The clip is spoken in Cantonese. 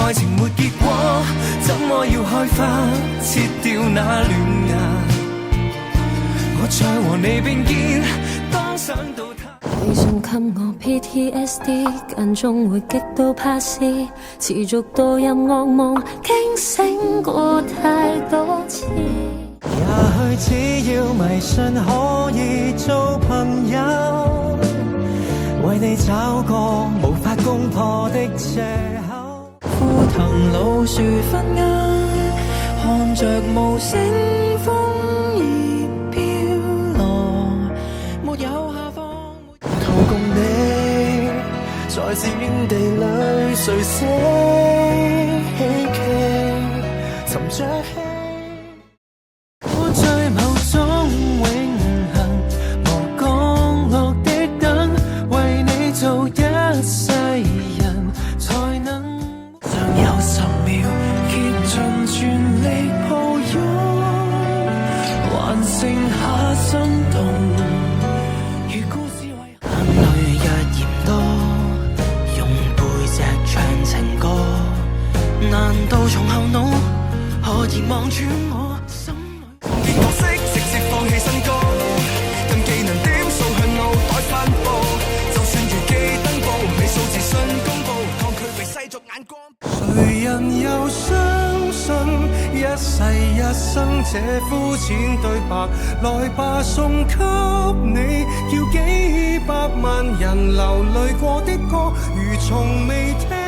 愛情沒結果，怎麼要開花，切掉那戀芽？我再和你並肩，當想到他。你送給我 PTSD， 間中會激到怕事，持續墮入惡夢，驚醒過太多次。也許只要迷信可以做朋友，為你找個無法攻破的藉口。枯藤老樹昏鴉，看着無聲風葉飄落，沒有下放。同共你在戰地裏誰寫喜劇，沉着氣。我在某種永恆無降落的等，為你做一世人，才能尚有10秒，竭盡全力抱擁，還剩下心動。如故事為眼淚日漸多，用背脊唱情歌，難道從後腦可以望穿我心裏？變角色直接放棄新歌，跟技能點數向腦袋翻播，就算如記登報，你數字信公佈，抗拒被世俗眼光。誰人又相信一世一生這膚淺對白？來吧，送給你，叫幾百萬人流淚過的歌，如從未聽。